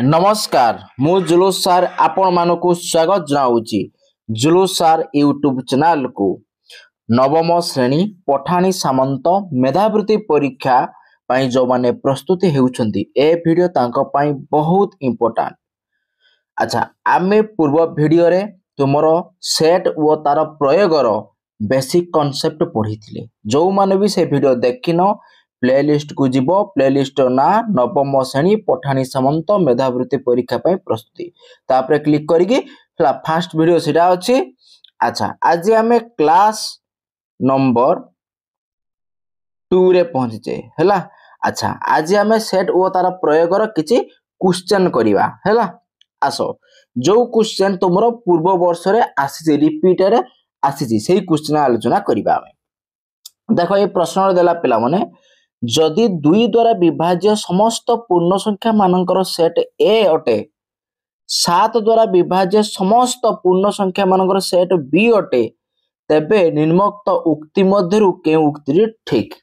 नमस्कार मु जुलूस सर आपण मानक स्वागत जनाऊँगी जुलूस सर यूट्यूब चैनल को नवम श्रेणी पठाणी सामंत मेधावृत्ति परीक्षा पाई जो माने प्रस्तुति हेउछंती ए वीडियो तांको पाई बहुत इंपोर्टेंट। अच्छा आमे पूर्व वीडियो रे तुमरो सेट वो तार प्रयोगर बेसिक कांसेप्ट पढ़ी थिले जो माने भी से वीडियो देखिनो प्लेलिस्ट को जीवो प्लेलिस्ट ना नवम श्रेणी पठाणी सामंत मेधावृत्ति परीक्षा पाई प्रस्तुति तापरे क्लिक करिके फर्स्ट वीडियो सेटा अछि। अच्छा आज आमे क्लास नंबर 2 रे पहुंचे हैला। अच्छा आज आमे सेट ओ तार प्रयोगर किछि क्वेश्चन करिवा हैला। आसो जो क्वेश्चन तुमरो पूर्व वर्ष रे आसी रिपीटेड आसी सेही क्वेश्चन आलोचना करिवा। देखो ये प्रश्न देला पिला माने जदि 2 द्वारा विभाज्य समस्त पूर्ण संख्या मानकर सेट ए अटे 7 द्वारा विभाज्य समस्त पूर्ण संख्या मानकर सेट बी अटे तेबे निम्नोक्त उक्ति मध्यरु के उक्ति ठीक।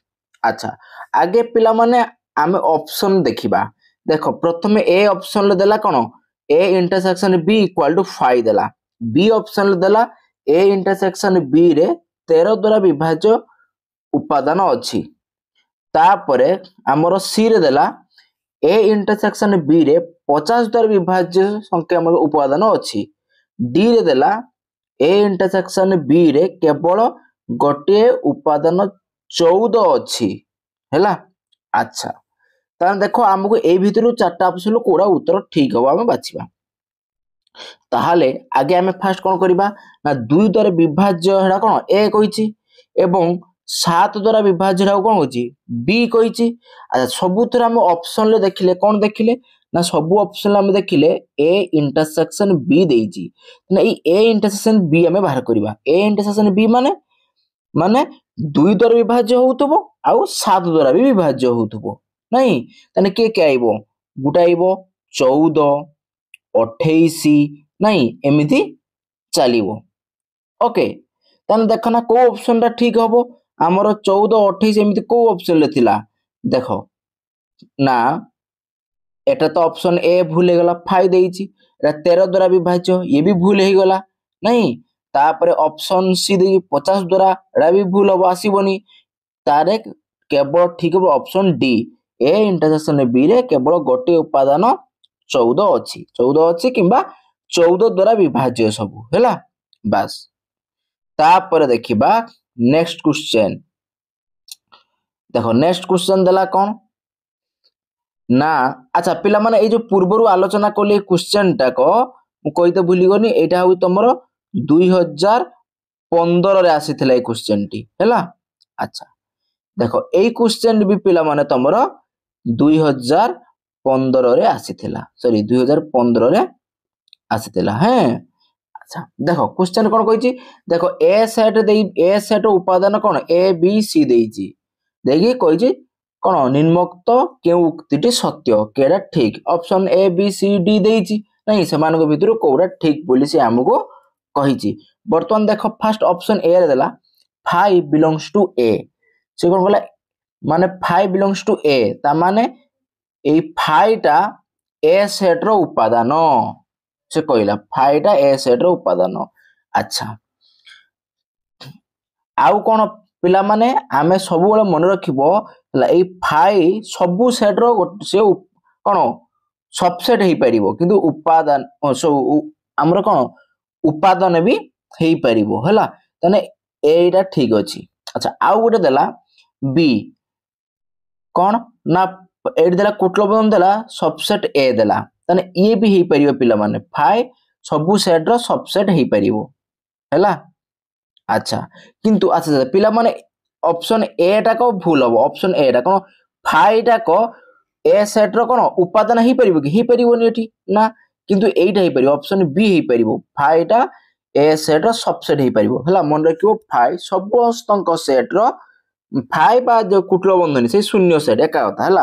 अच्छा आगे पिला माने आमे ऑप्शन देखिबा। देखो प्रथमे ए ऑप्शन ले देला कोन A intersection B equal to 5 देला। बी ऑप्शन ले देला ए इंटरसेक्शन बी रे 13 द्वारा विभाज्य उपादान अछि। तापरे हमरो सी रे देला ए इंटरसेक्शन बी रे 50 द्वारा विभाज्य संख्या में उपादान अछि। डी रे देला ए इंटरसेक्शन बी रे केवल गोटे उपादान 14 अछि हैला। अच्छा तान देखो हमको ए भितरु चारटा ऑप्शन कोडा उत्तर ठीक हो हम बाछिबा। ताहाले आगे हमें फर्स्ट कोन करिबा ना 2 द्वारा विभाज्य हेडा कोन ए कहिछि एवं 7 द्वारा विभाज्य हेडा कोन होछि बी कहिछि। अच्छा सबुथरा हम ऑप्शन ले देखिले कोन देखिले ना सब ऑप्शन हम देखिले ए इंटरसेक्शन बी देइछि ना ए इंटरसेक्शन बी हमें बाहर करिबा। ए इंटरसेक्शन बी माने माने 2 द्वारा विभाज्य होउतबो आ 7 द्वारा भी विभाज्य होउतबो नहीं तने के आइबो गुटा आइबो 14 28 नहीं एमिति चलिबो। ओके तने देखो ना को ऑप्शन ता ठीक हबो हमर 14 28 एमिति को ऑप्शन ले थिला देखो ना एटा तो ऑप्शन ए भूल हे गला 5 देइछि एटा 13 द्वारा विभाज्य ये भी भूल हे गला नहीं। तापरे ऑप्शन सी दे 50 द्वारा एटा भी भूल हो आसीबनी तारे केवल ठीक हो option D A intersection B रे केवल गोटे उपादान 14 अछि किबा 14 द्वारा विभाज्य सब हैला बस। तापर देखिबा नेक्स्ट क्वेश्चन। देखो नेक्स्ट क्वेश्चन देला कोन ना। अच्छा पिला माने ए जो पूर्वरु आलोचना कोले क्वेश्चन टा को मु कहिते भूली गनी एटा होई तमरो 2015 रे आसीथिला ए क्वेश्चन टी हैला। अच्छा देखो ए क्वेश्चन भी पिला माने तमरो 2015 रे आसीथिला सॉरी 2015 रे आसीथिला हैं। अच्छा देखो क्वेश्चन कोन कहिछि देखो ए सेट उपादान कोन ए बी सी देइछि देखि कहिछि कोन निम्नोक्त के उक्तिटी सत्य केडा ठीक option A B C D देइछि नहीं समान को भितरु कोडा ठीक बोली से हमको कहिछि। वर्तमान देखो फर्स्ट ऑप्शन ए रे देला 5 बिलोंग्स टू ए से कोन कहला माने 5 बिलोंग्स टू ए ता माने ए 5 टा ए सेट रो उपादान से कहला 5 टा ए सेट रो उपादान। अच्छा आउ कोन पिला माने आमे सब बेले मन रखिबो ए 5 सब सेट रो से कोन सबसेट हे परिबो किंतु उपादान हमर कोन उपादान भी हे परिबो हैला तने एटा ठीक अछि। अच्छा आउ गोटे देला बी कोन ना एड देला कुटलबन देला सबसेट ए देला तने ये भी हे परिबो पिला माने 5 सब सेट रो सबसेट हे परिबो हैला। अच्छा किंतु अच्छा पिला माने ऑप्शन ए टा को भूल हो ऑप्शन ए टा कोन 5 टा को ए सेट रो कोन उपादान हे परिबो कि हे परिबोनी एठी ना किंतु एटा हे परिबो ऑप्शन बी हे परिबो 5 टा ए सेट रो सबसेट हे परिबो हला मन रखिबो 5 सबस्तंक सेट रो 5 बा जो कुटलो बंधनी से शून्य सेट एका कथा हला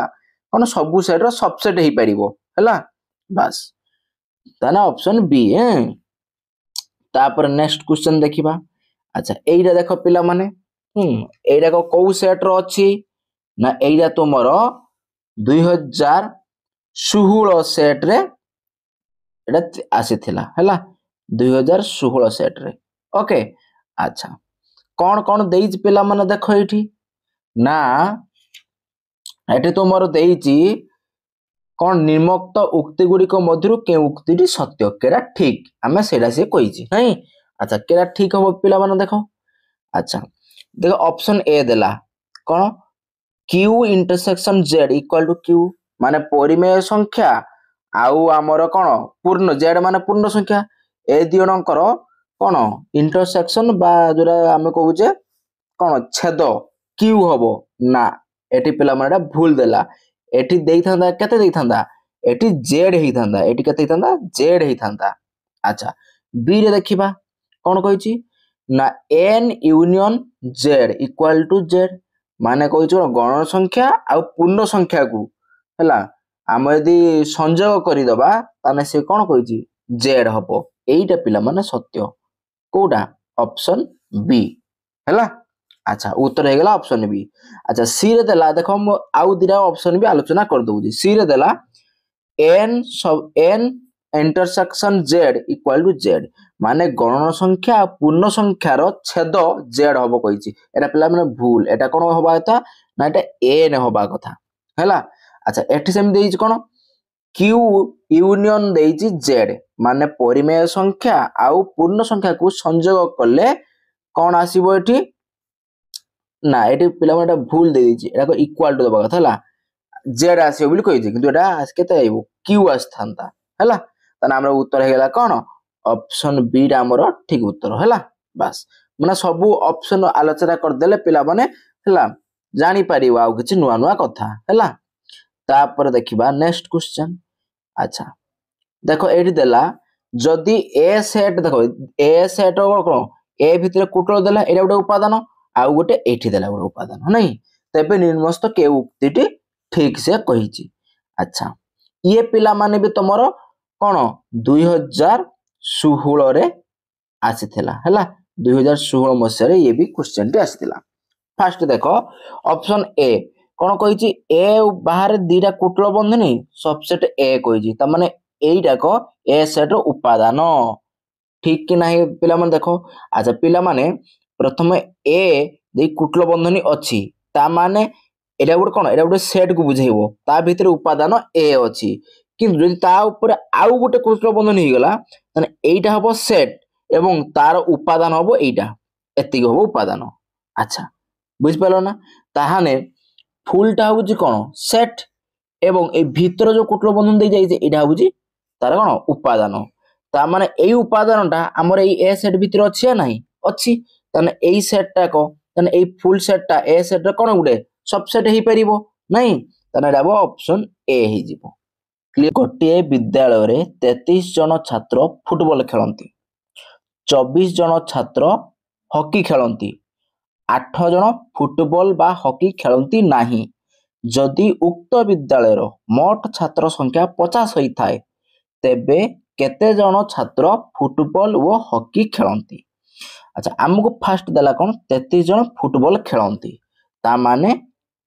कोन सब सेट रो सबसेट हे परिबो हला बस ताना ऑप्शन बी हैं। तापर नेक्स्ट क्वेश्चन देखिबा। अच्छा एइरा देखो पिला माने एइरा को सेट रो अछि ना एटा तुमर 2016 सेट रे एटा आसीथिला हैला 2016 सेट रे ओके। अच्छा कौन कौन देइछ पिला माने देखो एठी ना एठी तुमर देइछि कौन निम्नोक्त उक्ति गुड़िक मध्यरु के उक्तिटी सत्य केरा ठीक आमे सेडा से कहिछि नहीं। अच्छा केरा ठीक हो पिला माने देखो। अच्छा देखो ऑप्शन ए देला कौन q intersection z equal to q माने परिमेय संख्या आउ हमर कौन पूर्ण z माने पूर्ण संख्या ए दियणकर कौन इंटरसेक्शन बा जोरा आमे कहूजे कौन छेद q हबो ना एठी पिला माने भूल देला एठी देई थांदा केते देई थांदा एठी z हेई थांदा एठी केते हेई थांदा z हेई थांदा। अच्छा बी रे देखिबा कौन कहिछि ना n union z equal to z माने कहिछु गण संख्या आ पूर्ण संख्या को हला हम यदि संयोग करि दबा ताने से कौन कहिछि z हबो एईटा पिला माने सत्य कोडा ऑप्शन बी हला। अच्छा उत्तर हे गला ऑप्शन बी। अच्छा सी रे देला देखो म आउ दिरा ऑप्शन भी आलोचना कर दउजी सी रे देला n intersection z equal to z माने गणन संख्या पूर्ण संख्या रो छेद z हबो कहिछि एटा पिला माने भूल एटा कोन होबा कथा ना एटा n होबा कथा हैला। अच्छा एठी सेम देइछि कोन q यूनियन देइछि z माने परिमेय संख्या आउ पूर्ण संख्या को संयोग करले कोन आसीबो एठी ना एठी पिला माने भूल दे दिछि एटा को इक्वल टू दबा कथा हला z आसीबो बोली कहिछि किंतु एटा केते आइबो q आस्थांता हला तने हमरा उत्तर हे गेला कोन ऑप्शन बी रा हमरो ठीक उत्तर हला। बस माने सब ऑप्शन आलोचना कर देले पिला माने हला जानि परिबो आ किछि नुवा नुवा कथा हला। तापर देखिबा नेक्स्ट क्वेश्चन। अच्छा देखो एठी देला जदि ए सेट देखो ए सेट कोन ए भितरे कुटल देला एटा गोटे उपादान आउ गोटे एठी देला गोटे उपादान नहीं तबे निम्नस्त के उक्तिटी ठीक से कहिछि। अच्छा ये पिला माने भी तमरो कोन 2016 रे आसीथिला हला 2016 मसिया रे ये भी क्वेश्चन टी आसीथिला। फर्स्ट देखो ऑप्शन ए कोन कहिछि ए बाहर दीटा कुटल बंधनी सबसेट ए कहिछि त माने एईटा को ए सेट रो उपादान ठीक कि नाही पिला माने देखो। अच्छा पिला माने प्रथम ए दे कुटल बंधनी अछि ता माने एटा गुड कोन एटा गुड सेट को बुझाइबो ता भीतर उपादान ए अछि किंतु जदि ता ऊपर आउ गुटे कुटल बंधनी हि गेला तने एईटा हबो सेट एवं तार उपादान हबो एईटा एतिक हबो उपादान। अच्छा बुझ पालो ना ताहाने फुलटा होउची कोन सेट एवं ए भीतर जो कुटल बंधन दे जाई जे एटा होउची तार कोन उपादान ता माने एई उपादानटा हमर एई ए सेट भीतर अछि या नाही अछि तने एई सेटटा को तने एई फुल सेटटा ए सेट रे कोन गुटे सबसेट हेई परिबो नहीं तने डाबो ऑप्शन ए हेई जिवो क्लियर। गोटे विद्यालय रे 33 जन छात्र फुटबॉल खेलंती 24 जन छात्र हॉकी खेलंती 8 जन फुटबॉल बा हॉकी खेलंती नाही जदि उक्त विद्यालय रो मोट छात्र संख्या 50 होई थाए तेबे केते जन छात्र फुटबॉल वो हॉकी खेलंती। अच्छा हमको फर्स्ट देला कोन 33 जन फुटबॉल खेलंती ता माने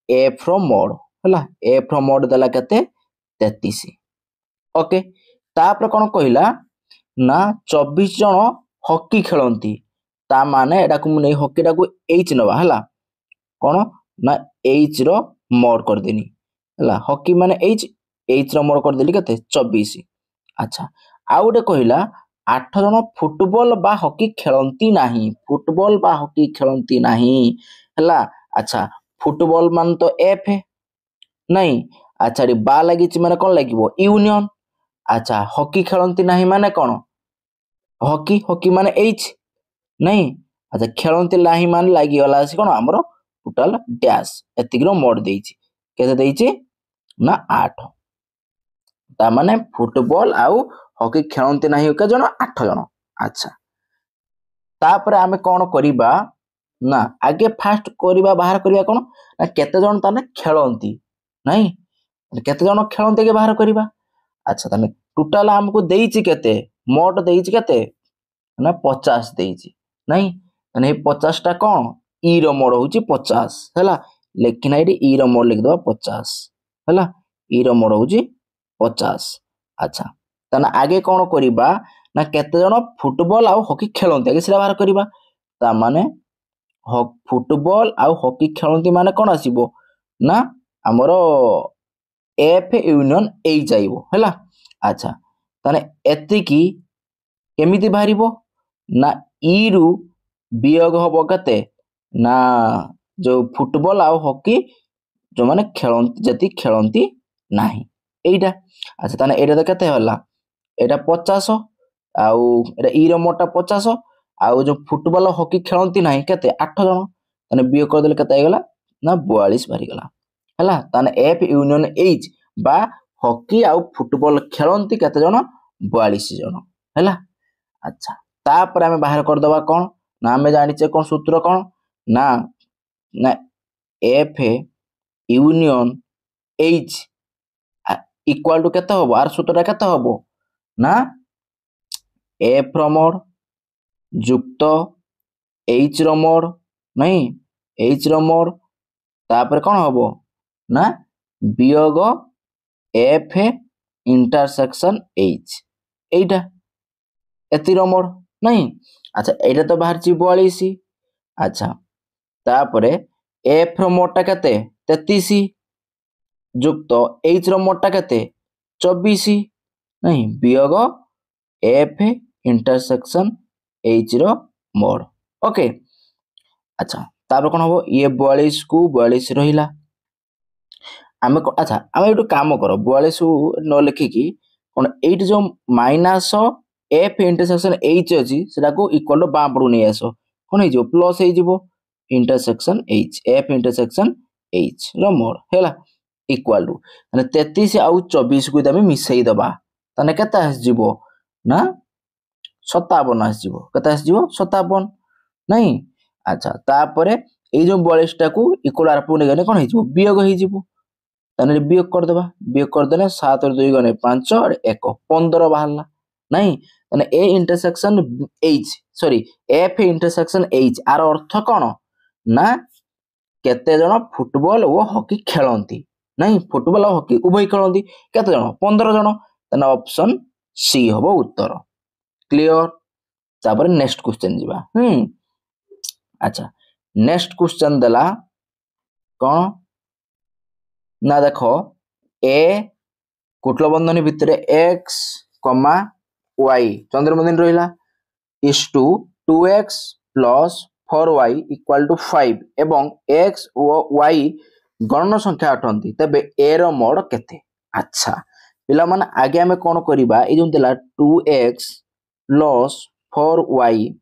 एफ रो मोड हला एफ रो मोड देला केते 33 ओके। तापर कोन कहिला ना 24 जन हॉकी खेलंती ता माने एटा को नै हॉकी टा को एच नबा हला कोन ना एच रो मोड कर देनी हला हॉकी माने एच रो मोड कर देली केते 24। अच्छा आउ गोटे कहिला 8 जन फुटबॉल बा हॉकी खेलंती नाही फुटबॉल बा हॉकी खेलंती नाही हला। अच्छा फुटबॉल मान तो एफ है नहीं अच्छा रे बा लागिच माने कोन लागिवो यूनियन। अच्छा हॉकी खेलंती नाही माने कोन हॉकी हॉकी माने एच नहीं अच्छा खेलंती नाही माने लागि गला से कोन हमरो टोटल डैश एतिग्रो मोड देइछि केते देइछि ना 8 ता माने फुटबॉल आउ हॉकी खेलंती नाही के जन 8 जन। अच्छा तापर आमे कोन करिबा ना आगे फास्ट करिबा बाहर करिबा कोन ना केते जन ताने खेलंती नहीं केते जन खेलंती के बाहर करिबा। अच्छा ताने टोटल हमको देइछि केते मोड देइछि केते ना 50 देइछि नहीं ताने 50 टा कोन ई रो मोड होउछि 50 हैला लेकिना ये ई रो मोड लिखिदबा 50 है ई रो मोड हूँ 50। अच्छा ताना आगे कौन करिबा ना केते जण फुटबॉल आउ हॉकी खेलते आगे सेटा बाहर करिबा ता माने फुटबॉल आउ हॉकी खेलती माने कौन आसीबो ना हमर एफ यूनियन एच आइबो हैला। अच्छा ताने एतिकी केमिति बाहरिबो ना ई रु वियोग हबो केते ना जो फुटबॉल आउ हॉकी जो माने खेलती जति खेलती नाही एइटा। अच्छा ताने एटा तो केते होला एटा 50 आउ एटा ई रो मोटा 50 आउ जो फुटबॉल हॉकी खेलती नाही केते 8 जण ताने वियोग कर देले केते आइगला ना 42 बाहरी गला हैला। ताने एफ यूनियन एच बा हॉकी आउ फुटबॉल खेलती केते जण 42 जण हैला। अच्छा तापर आमे बाहर कर दबा कोन ना आमे जानिचे कोन सूत्र कोन ना ना F union H equal to केते हबो आर सूत्रटा केते हबो ना एफ रो मोड जुक्त एच रो मोड नहीं एच रो मोड तापर कोन हबो ना वियोग एफ इंटरसेक्शन एच एइटा एति रो मोड नहीं। अच्छा एइटा तो बाहर ची 42। अच्छा तापरे एफ रो मोड टा केते 33 जुक्त एच रो मोड टा केते 24 नहीं वियोग एफ इंटरसेक्शन एच रो मोड ओके। अच्छा तापर कोन हबो ये 42 को 42 रहिला आमे अच्छा आमे एटू काम करो 42 न लिखि की कोन एट जो माइनस एफ इंटरसेक्शन एच अछि सेटा को इक्वल टू बाम पडू नै आसो कोन हे जो प्लस हे जिवो intersection H F intersection H रो मोड हैला इक्वल टू माने 33 आउ 24 को तमे मिसई दबा तने केता आस जिवो ना 57 आस जिवो केता आस जिवो 57 नहीं। अच्छा तापरे ए जो 42 टा को इक्वल आर पु नै गने कोन हे जिवो वियोग हे जिवो तने वियोग कर देबा वियोग कर देले 7 और 2 गने 5 और 1 15 बाहरला नहीं तने A intersection H sorry F intersection H आर अर्थ कोन ना केते जण फुटबॉल और हॉकी खेलंती नहीं फुटबॉल और हॉकी उभय खेलंती केते जण 15 जण तने ऑप्शन सी हबो उत्तर क्लियर। तापर नेक्स्ट क्वेश्चन जीवा अच्छा नेक्स्ट क्वेश्चन देला कोन ना देखो ए कुटल बंधनी भितरे x, y चंद्रबंधन रहिला is to 2x plus 4y equal to 5 एवं x और y गणन संख्या अटंती तबे a रो मोड केते। अच्छा पिला मन आगे हमें कोन करिबा ए जो देला 2x plus 4y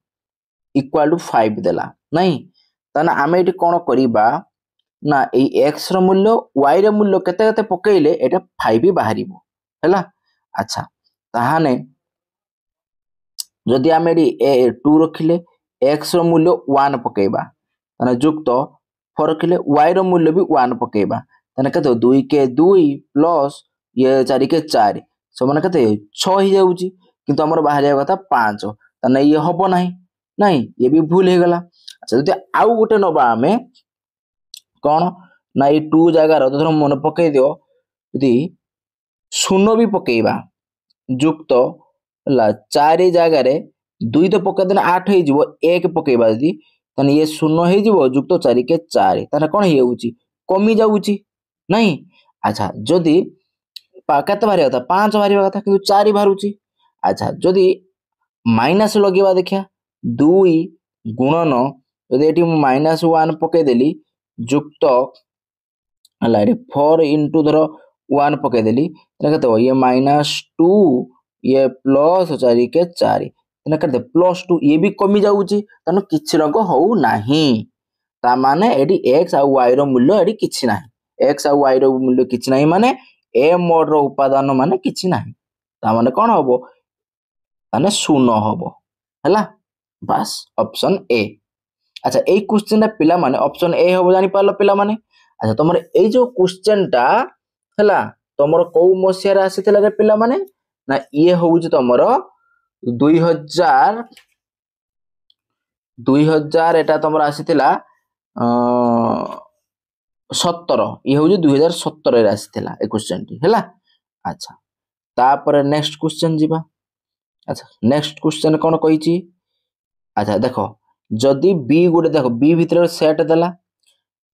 equal to 5 देला नहीं तना आमे एटी कोन करिबा ना ए x रो मूल्य y रो मूल्य केते केते पकेइले एटा 5 बाहरिबो हैला। अच्छा ताहाने जदि आमे ए 2 रखिले x रो मूल्य 1 पकेइबा तने जुक्त 4 रखिले y रो मूल्य भी 1 पकेइबा तने केते 2 के 2 प्लस ये 4 के 4 समान केते 6 ही जाउची किंतु हमर बाहरिया कथा 5 तने ये हबो नहीं ये भी भूल हे गला। अच्छा जदि आउ गोटे नबा आमे कोन ना ये 2 जगह रो धर मन पकई दियो यदि शून्य भी पकेइबा जुक्त ला 4 जगह रे 2 तो पके देना 8 हे जिवो 1 पकेइबा यदि तने ये शून्य हे जिवो जुक्त 4 के 4 तने कोन हे होउची कमी जाउची नहीं। अच्छा जदि केते बाहरिया कथा 5 बाहरिया कथा किंतु 4 बाहरुची। अच्छा जदि माइनस लगेबा देखिया 2 गुणन यदि एटी -1 पके देली जुक्त हला 4 इंटू धरो 1 पके देली तने केते ये -2 ये प्लस 4 के 4 तने केते +2 ये भी कमी जाउची तने किछि रंग होउ नाही ता माने एटी x आ y रो मूल्य एटी किछि नाही x आ y रो मूल्य किछि नाही माने a मोड रो उपादान माने किछि नाही ता माने कोन होबो माने 0 होबो हला बस ऑप्शन ए। अच्छा ए क्वेश्चन पिला माने ऑप्शन ए होबो जानि पालो पिला माने। अच्छा तमर ए जो क्वेश्चन टा हला तमर को मसिया रे आसीतला रे पिला माने ना ये होउची तमर 2000 एटा तमर आसीतला 17 ये हूँ 2017 आसीथिला ए क्वेश्चन टी हैला। अच्छा तापर नेक्स्ट क्वेश्चन जीवा। अच्छा नेक्स्ट क्वेश्चन कौन कही। अच्छा देखो जदि बी गोटे देख बी भितर सेट देला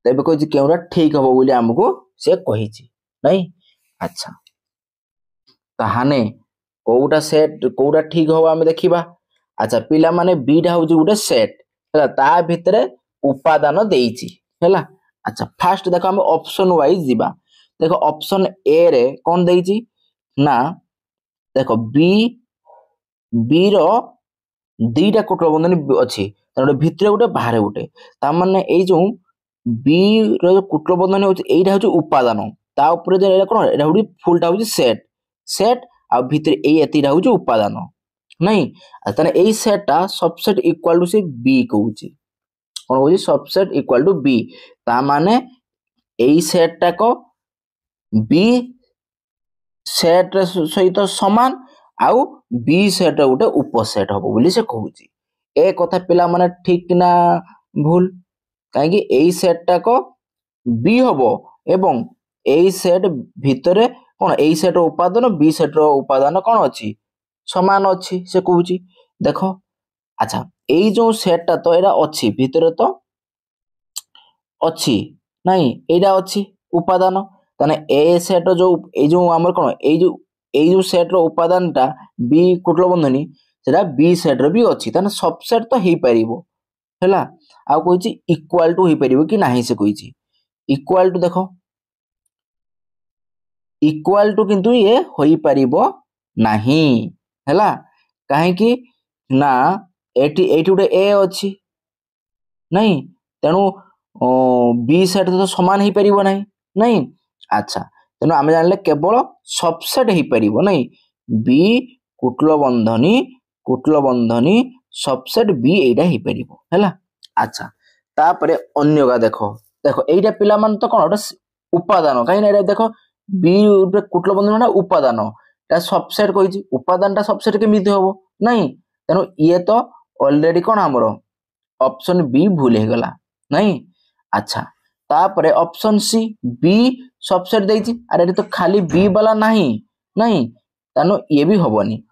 तेबे कही केउरा ठीक हबो बोली हमको से कही नहीं। अच्छा ताहाने कोउटा सेट कोउटा ठीक हबो आमे देखिबा। अच्छा पिला माने बी टा होउची गोटे सेट हैला ता भितरे उपादान देइची हैला। अच्छा फास्ट देखो हम ऑप्शन वाइज जीवा। देखो ऑप्शन ए रे कौन देइची ना देखो बी बी रो दीटा कुटल बंधनी अच्छी भितर गोटे बाहर गोटे ता माने एई जो बी रो जो कुटल बंधनी होची एइटा होची उपादान ता ऊपर जे एटा कोन एटा होडी फुलटा होची सेट सेट आ भितर एई एतिटा होची उपादान नहीं। तने एई सेटटा सबसेट इक्वल टू से बी कहूची कोन कहूची सबसेट इक्वल टू बी ता माने एई सेटटा को बी सेट सहित समान आउ बी सेट गोटे उपसेट हबो बोली से कहूची। ए कथा पिला माने ठीक ना भूल काहे एई सेटटा को बी हबो एवं एई सेट भितरे कोन एई सेट उपादान बी सेट रो उपादान कोन अछि समान अछि से कहूची। देखो अच्छा एई जो सेटटा तो एरा अछि भितरे तो अछि नहीं एटा अछि उपादान तने ए सेट जो ए जो हमर कोन ए जो सेट रो उपादान टा बी कुटल बंधनी सेटा बी सेट रो भी अछि तने सबसेट तो हेई परिबो हैला। आ कहूची इक्वल टू हेई परिबो कि नाही से कहूची इक्वल टू देखो इक्वल टू किंतु ये होई परिबो नाही हैला काहे कि ना एटी एटी उडे ए अछि नहीं तेनु बी सेट तो समान हेई परिबो नाही नहीं। अच्छा तेनु आमे जानले केवल सबसेट हेई परिबो नहीं बी कुटल बंधनी सबसेट बी एटा हेई परिबो हैला। अच्छा तापरे अन्यगा देखो देखो एटा पिला मान तो कोन उपादान काहे ना एटा देखो बी कुटल बंधन ना उपादान ता सबसेट कहिची उपादान ता सबसेट केमिति होबो नहीं तेनु ये तो ऑलरेडी कोन हमरो ऑप्शन बी भूल हे गला नहीं। अच्छा तापरे ऑप्शन सी बी सबसेट देइची अरे तो खाली बी वाला नहीं तानो ये भी होबनी।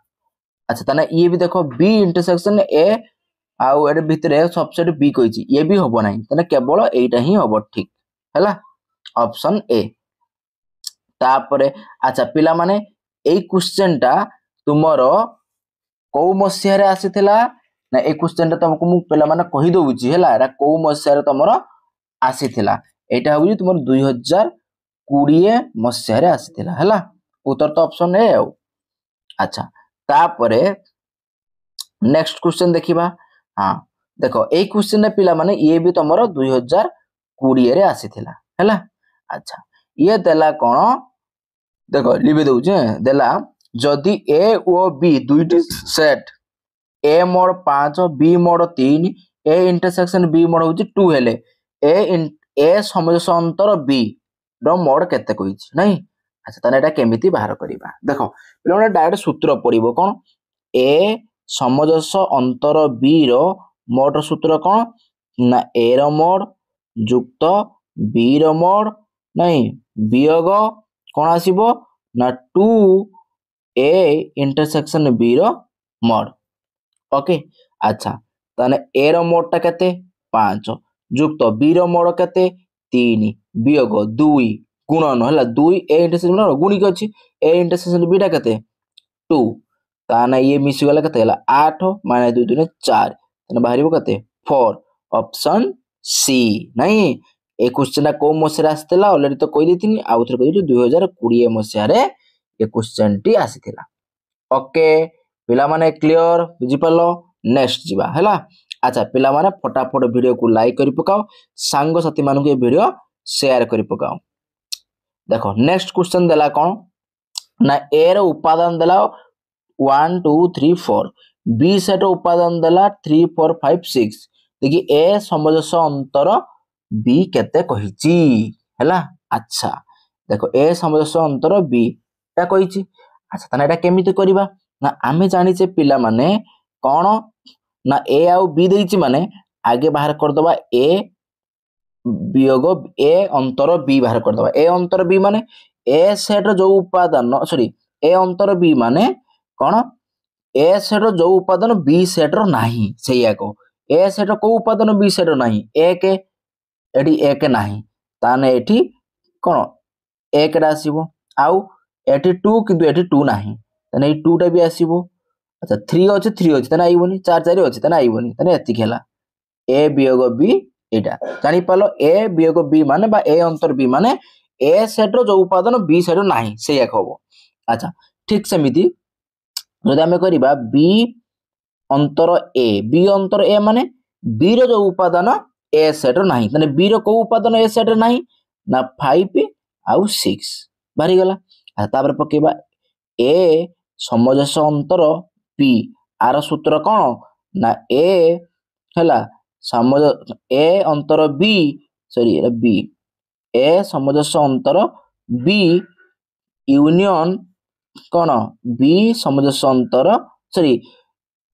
अच्छा ताने ये भी देखो बी इंटरसेक्शन ए आउ एड भितरे सबसेट बी कहिची ये भी होबो नहीं ताने केवल एटा ही होबो ठीक हैला ऑप्शन ए। तापरे अच्छा पिला माने एई क्वेश्चन टा तुमरो को मसिया रे आसीथिला ना ए क्वेश्चन टा तुमको मु पिला माने कहि दोउची हैला एरा को मसिया रे तुमरो आसीथिला एटा होउची तुमरो 2020 मसिया रे आसीथिला हैला उत्तर तो ऑप्शन ए आउ। अच्छा तापरे नेक्स्ट क्वेश्चन देखिबा। हां देखो ए क्वेश्चन ने पिला माने ये भी तुमरो 2020 रे आसीथिला हैला। अच्छा ये देला कोन देखो लिबे दउचे देला जदि ए ओ बी दुईटी set A mod 5 B mod 3 A intersection B mod होची 2 हेले ए समजस अंतर बी रो मोड केते कहिछि नहीं। अच्छा तने एटा केमिति बाहर करिबा देखो पिलोने डायरेक्ट सूत्र पड़िबो कोन ए समजस अंतर बी रो मोड सूत्र कोन ना ए रो मोड युक्त बी रो मोड नहीं वियोग कोन आसीबो ना 2 ए इंटरसेक्शन बी रो मोड ओके। अच्छा ताने ए रो मोड टा केते 5 युक्त बी रो मोड केते 3 वियोग 2 गुणन हला 2 ए इंटरसेक्शन गुणी के अछि ए इंटरसेक्शन बी टा केते 2 ताने ये मिसी गला केते हला 8 माने 2 3 4 ताने बाहरिबो केते 4 ऑप्शन सी नहीं। ए क्वेश्चन को मसिया आस्तेला ऑलरेडी तो कहि देथिनी आउथरे कहि 2020 मसिया रे ए क्वेश्चन टी आसीथिला ओके पिला माने क्लियर बुझी पालो नेक्स्ट जीवा हैला। अच्छा पिला माने फटाफट वीडियो को लाइक करि पकाओ सांग साथी मानु के वीडियो शेयर करि पकाओ। देखो नेक्स्ट क्वेश्चन देला कोन ना ए रो उपादान देला 1 2 3 4 बी सेट उपादान देला 3 4 5 6 देखि ए समजस अंतर बी केते कहिची हैला। अच्छा देखो ए समजस अंतर बी ता कहिची। अच्छा तने एटा केमिति करिबा ना आमे जानि जे पिला माने कोन ना ए आउ बी देइची माने आगे बाहर कर दबा ए वियोग ए अंतर बी बाहर कर दबा ए अंतर बी माने ए सेट जो उपादान सॉरी ए अंतर बी माने कौन ए सेट जो उपादान बी सेट रो नाही सेया को ए सेट को उपादान बी सेट रो नाही एक एठी एक नाही ताने एठी कौन एक रा आसीबो आउ एठी 2 किंतु एठी 2 नाही ताने ए 2 टा भी आसीबो अच्छा 3 अछि ताने आइबोनी 4 4 अछि ताने आइबोनी ताने एति खेला ए वियोग बी एटा जानि पालो ए वियोग बी माने बा ए अंतर बी माने ए सेट रो जो उपादान बी सेट रो नाही सेया कहबो अच्छा ठीक सेमिति जदि आमे करिबा बी अंतर ए माने बी रो जो उपादान ए सेट रो नाही तने बी रो को उपादान ए सेट रो नाही ना 5 आउ 6 बारी गला तापर पकेबा ए समजस अंतर बी आर सूत्र कोन ना ए हला समज ए अंतर बी सॉरी बी ए समजस अंतर बी यूनियन कौन बी समजस अंतर सॉरी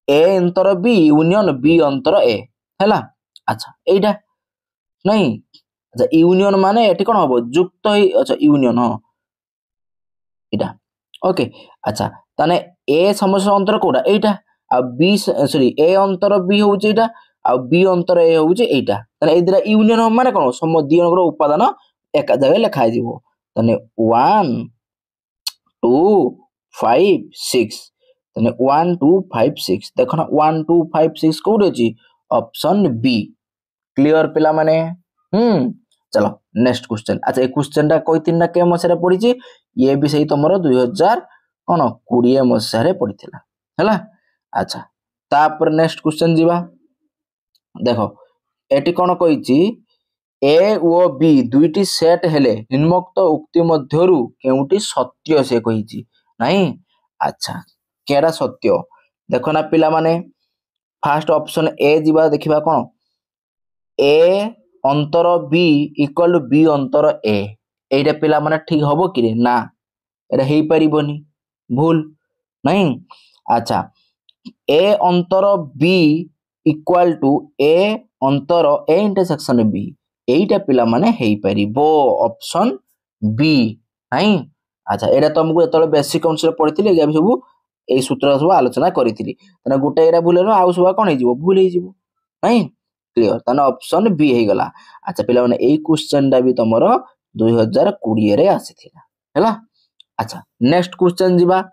ए अंतर बी यूनियन बी अंतर ए हैला अच्छा एटा नहीं अच्छा यूनियन माने एटी कोन हबो युक्त ही अच्छा यूनियन हां एटा ओके अच्छा ताने ए समजस अंतर कोडा एटा आ बी सॉरी ए अंतर बी होउची एटा आ बी अंतर ए होउची एटा ताने ए दिरा यूनियन हम माने कोन सम दियनकर उपादान एक जगह लिखा जिवो ताने 1 2 5 6 ताने 1 2 5 6 देखो ना 1 2 5 6 कोड अछि ऑप्शन बी क्लियर पिला माने चलो नेक्स्ट क्वेश्चन अच्छा ए क्वेश्चन टा कोइ तीन ना के मसेरा पड़ी छी ये भी सही तमरो 2000 कोन 20 मसेरा पड़ी थिला हैला अच्छा तापर नेक्स्ट क्वेश्चन जीवा देखो एटी कोन कहि छी ए ओ बी दुईटी सेट हेले निम्नोक्त उक्ति मध्यरु केउटी सत्य से कहि छी नहीं अच्छा केरा सत्य देखो ना पिला माने फर्स्ट ऑप्शन ए जीवा देखिबा कोन ए अंतर बी इक्वल टू बी अंतर ए एटा पिला माने ठीक हबो कि रे ना एटा हेई परिबोनी भूल नहीं अच्छा ए अंतर बी इक्वल टू ए अंतर ए इंटरसेक्शन बी एटा पिला माने हेई परिबो ऑप्शन बी नहीं अच्छा एटा तुमको एतले बेसिक कॉन्सेप्ट पढिथिले जे सब ए सूत्र सब आलोचना करिथिली तने गुटे एरा भूल न आउ सब कोन हे जिवो भूल हे जिवो नहीं क्लियर तने ऑप्शन बी हे गला अच्छा पिला माने एई क्वेश्चन डा भी तमरो 2020 रे आसीथिला हैला अच्छा नेक्स्ट क्वेश्चन जीवा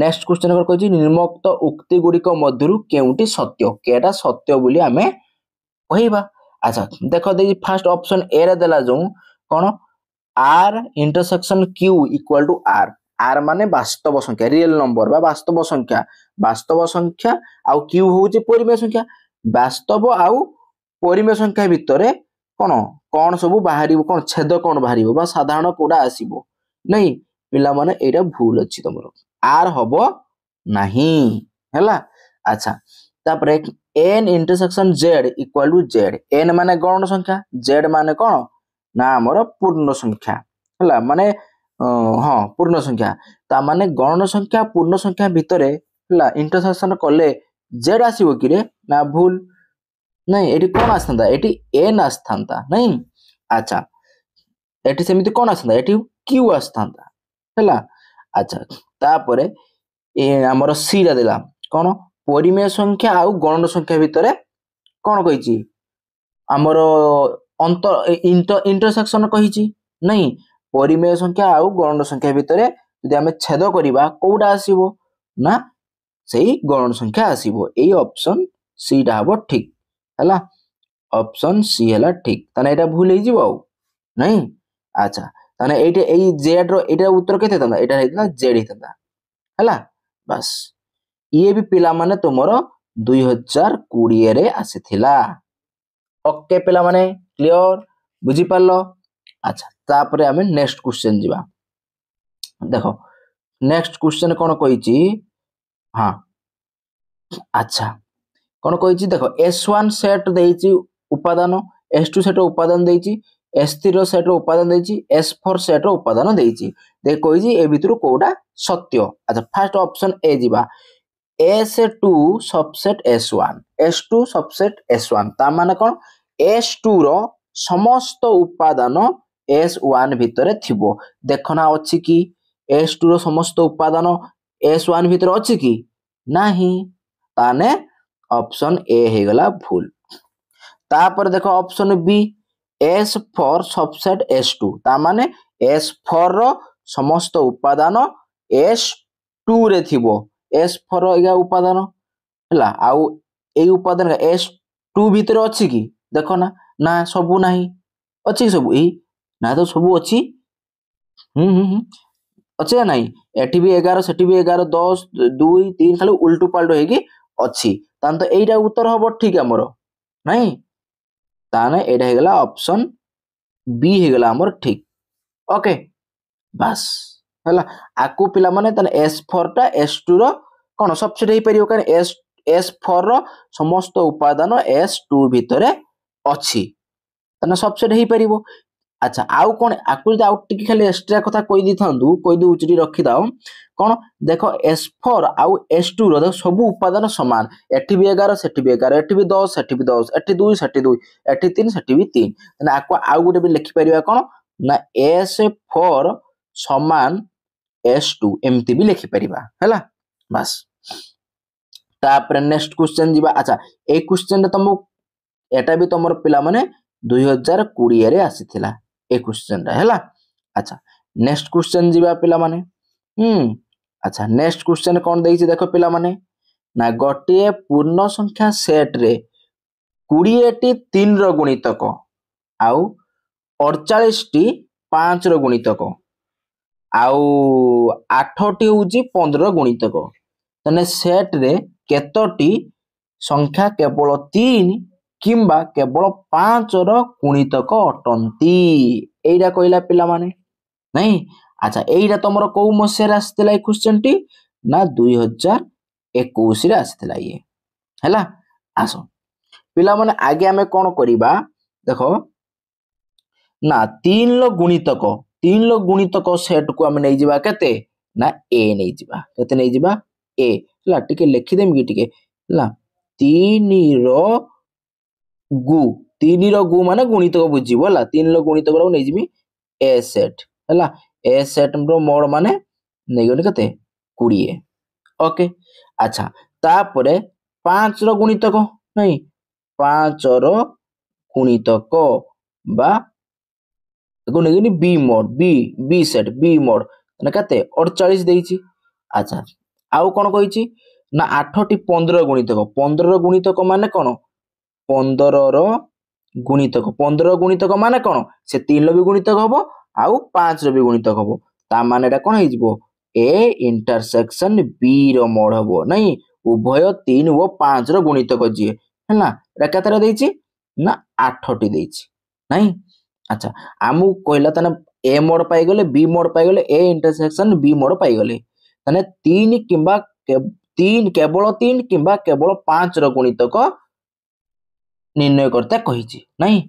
नेक्स्ट क्वेश्चन कर कहछि निम्नोक्त उक्ति गुडी को मध्यरु केउटी सत्य केटा सत्य बोली हमें कहिबा अच्छा देखो दे फर्स्ट ऑप्शन ए रे देला जो कोन R intersection Q equal to R R माने वास्तव संख्या रियल नंबर बा वास्तव संख्या आउ क्यू होउची परिमेय संख्या वास्तव आउ परिमेय संख्या भितरे कोन कोन सब बाहरिबो कोन छेद कोन बाहरिबो बा साधारण कोडा आसीबो नहीं पिला माने एटा भूल अछि तमरो आर हबो नहीं हैला अच्छा तापर n intersection z equal to z n माने गौण संख्या z माने कोन ना हमर पूर्ण संख्या हैला माने हां पूर्ण संख्या ता माने गौण संख्या पूर्ण संख्या भितरे हैला इंटरसेक्शन कले z आसीबो कि रे ना भूल नहीं एटी कोन आस्थांता एटी n आस्थांता नहीं अच्छा एटी सेमिति कोन आस्थांता एटी q आस्थांता हैला अच्छा तापरे ए हमर सी रा देला कोन परिमेय संख्या आउ गौण संख्या भितरे कोन कहिची हमर अंतर इंटरसेक्शन कहिची नहीं परिमेय संख्या आउ गौण संख्या भितरे यदि हमें छेद करिबा कोडा आसीबो ना सेही गौण संख्या आसीबो एई ऑप्शन सी डा हबो ठीक हैला ऑप्शन सी हैला ठीक तने एटा भूल हे जिवो नहीं अच्छा तने एटे एई जेड रो एटा उत्तर केते तंदा एटा हेतला जेड हेतला हैला बस ये भी पिला माने तुमरो 2020 रे आसीथिला ओके पिला माने क्लियर बुझी पालो अच्छा तापरे हमें नेक्स्ट क्वेश्चन जीवा देखो नेक्स्ट क्वेश्चन कोन कहिची हां अच्छा कोन कहिची देखो S1 सेट देइची उपादान S2 सेट उपादान देइची S3 सेट उपादान देइची S4 सेट उपादान देइची दे कहिची ए भितरु कोडा सत्य अच्छा फर्स्ट ऑप्शन ए जीवा S2 subset S1 S2 subset S1 ता माने कोन S2 ର समस्त उपादान S1 भितर थिबो देखना अछि कि S2 रो समस्त उपादान S1 भितर अछि कि नाही ताने ऑप्शन ए हे गला भूल तापर देखो option B S4 subset S2 ता माने S4 रो समस्त उपादान S2 रे थिबो S4 रो एगा उपादान हला आउ एई उपादान S2 भितर अछि कि देखो ना ना सबु नाही अछि सबु एई ना तो सबु अछि अच्छे नहीं एठी भी 11 सेठी भी 11 10 2 3 खाली उल्टू पाल्टू हेगी अछि तान तो एइटा उत्तर हबो ठीक हमर नहीं ताने एइटा हेगला ऑप्शन बी हेगला हमर ठीक ओके बस हला आकु पिला माने तने S4 टा S2 रो कोन सबसेट हे परियो कारण S4 रो समस्त उपादान S2 भितरे अछि तने सबसेट हे परिबो अच्छा आउ कोन आकु जदि आउ टिक खाली एक्स्ट्रा कथा कहि दी थांदु कहि दउ उचरी रखि दाओ कोन देखो S4 आउ S2 रो सब उपादान समान एठी भी 11 सेठी भी 11 एठी भी 10 सेठी भी 10 एठी 2 सेठी 2 एठी 3 सेठी भी 3 तने आकु आउ गुटे भी लिखि परिबा कोन ना S4 समान S2 एमती भी लिखि परिबा हैला बस तापर नेक्स्ट क्वेश्चन जीवा अच्छा ए क्वेश्चन रे तुम एटा भी तमर पिला माने 2020 रे आसीथिला ए क्वेश्चन रा हैला अच्छा नेक्स्ट क्वेश्चन जीवा पिला माने अच्छा नेक्स्ट क्वेश्चन कोन देइछि देखो पिला माने ना गोटिए पूर्ण संख्या सेट रे 20 टी 3 रो गुणितक आउ 48 टी 5 रो गुणितक आउ 8 टी होउची 15 गुणितक तने सेट रे केतोटी संख्या केवल 3 किंबा केवल 5 रो गुणितक अटंती एइडा कहला पिला माने नहीं अच्छा एइडा तमरो को मसे रे आस्थिला ए क्वेश्चन टी ना 2021 रे आस्थिला ये हैला आसो पिला माने आगे हमें कोन करिबा देखो ना 3 लो गुणितक सेट को हम नै जिबा केते ना ए नै जिबा केते नै जिबा ए हला टिके लिखि देम कि टिके हला 3 रो गु माने गुणितक बुझिबो हला 3 लो गुणितक रो नै जिबी ए सेट हला ए सेट रो मोड माने नै गने केते 20 ओके अच्छा तापरे 5 रो गुणितक नै 5 रो गुणितक बा गुणे गुणी B mod B set B mod ने कते 48 देइची अच्छा आउ कोन कहिची ना 8 टी 15 गुणितक माने कोन 15 रो गुणितक माने कोन से 3 लो भी गुणितक हबो आउ 5 रो भी गुणितक हबो ता माने एटा कोन हे जिवो ए इंटरसेक्शन बी रो मोड हबो नहीं उभय 3 व 5 रो गुणितक जी हैना एटा केतरा देइची ना 8 टी देइची नहीं अच्छा आमु कहला तने ए मोड पाई गले बी मोड पाई गले ए इंटरसेक्शन बी मोड पाई गले तने 3 किंबा 3 केवल 3 किंबा केवल 5 रो गुणितक निर्णय करता कहिची नहीं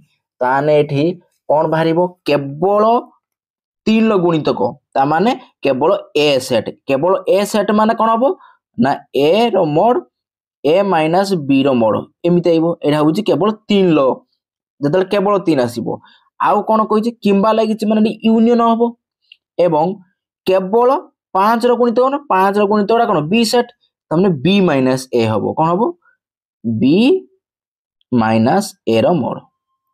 ताने एठी कोन बाहरिबो केवल 3 रो गुणितक ता माने केवल ए सेट माने कोन हबो ना ए रो मोड ए माइनस बी रो मोड एमिते आइबो एटा होची केवल 3 लो जदल केवल 3 आसीबो आउ कोन कहिची किंबा लागिची माने यूनियन हबो एवं केवल 5 रो गुणितक न 5 रो गुणितक कोन बी सेट तमने बी माइनस ए हबो कोन हबो बी माइनस ए रो मोड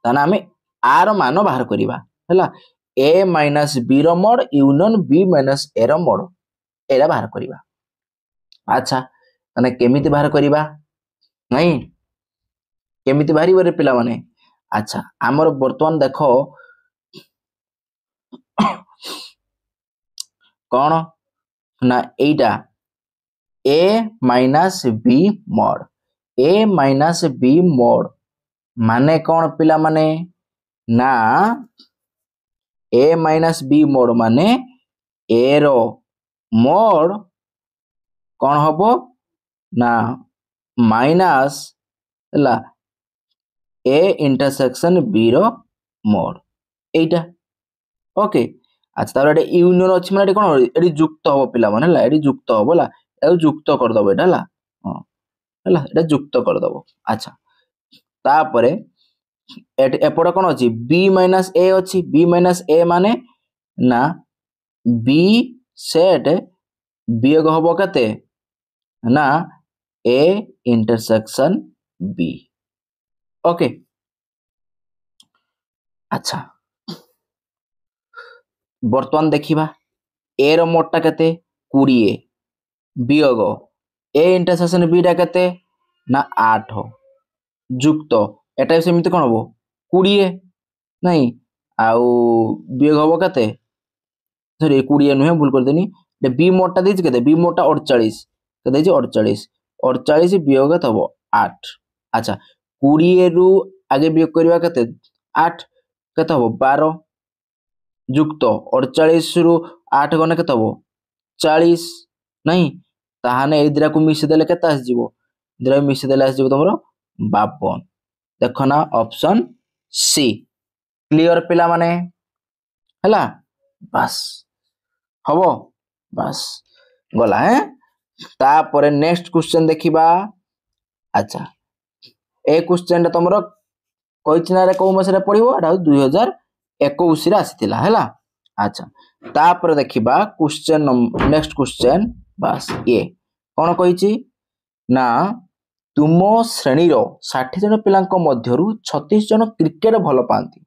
ताना हमें आर मान बाहर करिबा हैला ए माइनस बी रो मोड यूनियन बी माइनस ए रो मोड एरा बाहर करिबा अच्छा तने केमिति बाहर करिबा नहीं केमिति बाहरी बरे पिला माने अच्छा हमर वर्तमान देखो कौन ना एटा ए माइनस बी मोड माने कौन पिला माने ना ए माइनस बी मोड माने ए रो मोड कौन हबो ना माइनस हला ए इंटरसेक्शन बी रो मोड एटा ओके अच्छा तार एटा यूनियन अछि माने कोन एडी जुक्त हो पिला माने हला एडी जुक्त हो बोला ए जुक्त कर दबो एटा हला हां हला एटा जुक्त कर दबो अच्छा तापरे एपटे कौन अच्छी बी माइनस ए अच्छी बी माइनस ए माने ना बी सेट वियोग हम केते ना ए इंटरसेक्शन बी ओके अच्छा बर्तमान देखिबा ए रो मोडटा केते 20 वियोग ए इंटरसेक्शन बी टा केते ना 8 जुक्त एटा सेमिति कौन हम 20 नहीं आउ वियोग हम केते सॉरी 20 नुहे भूल कर देनी बी मोडटा देछि केते बी मोडटा 48 के देछि 48 48 वियोग केते हबो 8 अच्छा 20 रु आगे वियोग करबा केते 8 केते हबो 12 जुक्त 48 रु 8 गने केते हबो 40 नहीं ताहाने ए दिरा को मिसी देले केते आस जिवो दिरा मिसी देले आस जिवो तमरो 52 देखो ना ऑप्शन सी क्लियर पिला माने हला बस हबो बस गला है तापर नेक्स्ट क्वेश्चन देखिबा अच्छा ए क्वेश्चन तमरो कइचना रे को मसरे पड़िबो एटा 2021 रे आसीतिला हला अच्छा तापर देखिबा क्वेश्चन नेक्स्ट क्वेश्चन बस ये कौन कहिची ना तुम श्रेणी 60 जन पिलांक मध्यरु 36 जन क्रिकेट भल पाती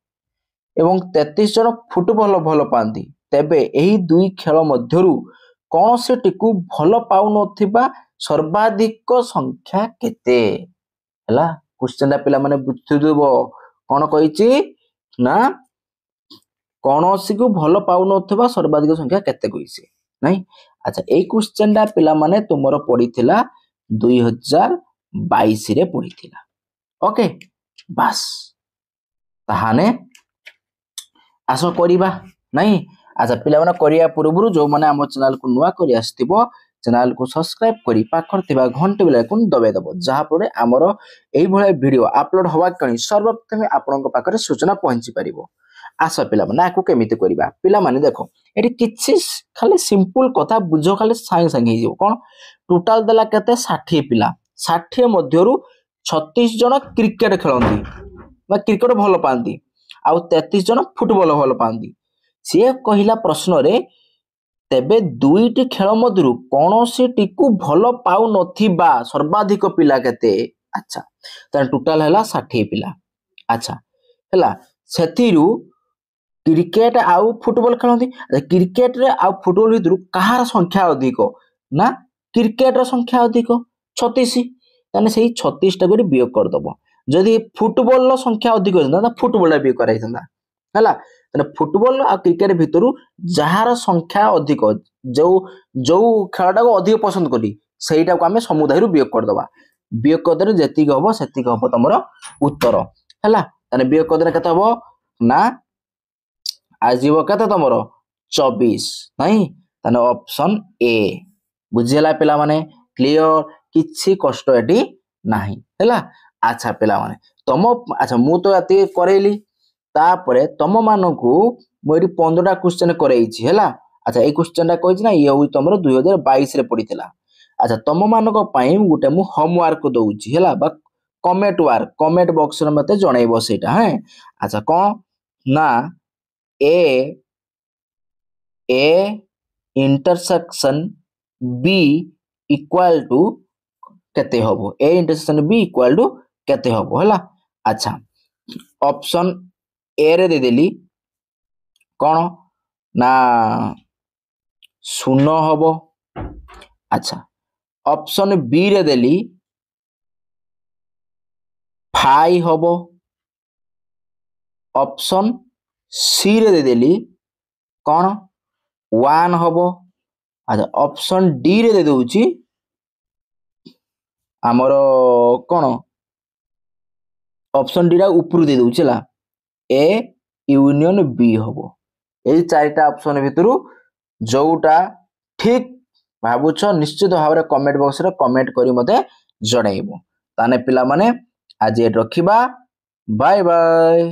एवं 33 जन फुटबॉल भल पाती तेबे एही दुई खेल मध्यरु कौन से टिकु भल पाउ नथिबा सर्वाधिक संख्या केते हला क्वेश्चन पिला माने बुझिदेबो कौन कहिची ना कौनसी को भल पाउ नथिबा सर्वाधिक संख्या केते कहिसी नहीं अच्छा ए क्वेश्चन टा पिला माने तुमरो पड़ीथिला 2022 रे पड़ीथिला ओके बस ताहाने आसो करिबा नहीं अच्छा पिला माने करिया पूर्वरु जो माने हम चैनल को नुवा करि आस्तिबो चैनल को सब्सक्राइब करी पाखर थिबा घंटी बेल आइकन दबाइ दबो जहा परे हमरो एई भळे वीडियो अपलोड होबा कणी सर्वप्रथम आपनक पाखरे सूचना पहुंची परिबो आस पिला माने आकु केमिति करिबा पिला माने देखो एटी किछि खाली सिंपल कथा बुझो खाली साइ संगे हिजो कोन टोटल देला केते 60 पिला 60 मध्यरु 36 जन क्रिकेट खेलंती बा क्रिकेट भलो पांती आउ 33 जन फुटबॉल भलो पांती से कहिला प्रश्न रे तेबे दुईटी खेल मध्यरु कोनोसी टिकु भलो पाउ नथिबा सर्वाधिक पिला केते अच्छा त टोटल हैला 60 पिला अच्छा हैला सेथिरु क्रिकेट आउ फुटबॉल खेलती क्रिकेट रे आउ फुटबॉल भितर कहार संख्या अधिक ना क्रिकेट र संख्या अधिक 36 ताने सेही 36 टा गुडी वियोग कर दबो जदी फुटबॉल र संख्या अधिक होता ना फुटबॉल ला वियोग कराई थांदा हला ताने फुटबॉल आ क्रिकेट भितर जहार संख्या अधिक जो जो खेलटा को अधिक पसंद करी सेहीटा को हमें समुदाय रु वियोग कर दबा वियोग कर दरे जेतिक हबो सेतिक हबो तमरो उत्तर हला ताने वियोग कर दरे केते हबो ना आजीव केते तमरो 24 नहीं ताने ऑप्शन ए बुझिला पिला माने क्लियर किछि कष्ट एटी नाही हला अच्छा पिला माने तम अच्छा मु तो एते करेली तापरे तम मानकू मु एटी 15टा क्वेश्चन करैछि हला अच्छा ए क्वेश्चन टा कहिछि ना ये होई तमरो 2022 रे पडितला अच्छा तम मानक पई गुटे मु होमवर्क दउछि हला बा कमेंट बॉक्स रे मते जणाइबो सेटा है अच्छा कोन ना A intersection B equal to केते हबो A intersection B equal to केते हबो हला अच्छा ऑप्शन ए रे दे देली कोन ना 0 हबो अच्छा ऑप्शन बी रे देली 5 हबो ऑप्शन सी रे दे देली कोन 1 हबो अच्छा ऑप्शन डी रे दे दोउची हमरो कोन ऑप्शन डी रा ऊपर दे दोउची ला ए यूनियन बी हबो एई चारटा ऑप्शन भितरु जोटा ठीक भाबुछ निश्चित भाव रे कमेंट बॉक्स रे कमेंट करी मते जणाइबो ताने पिला माने आज ए रखिबा बाय बाय।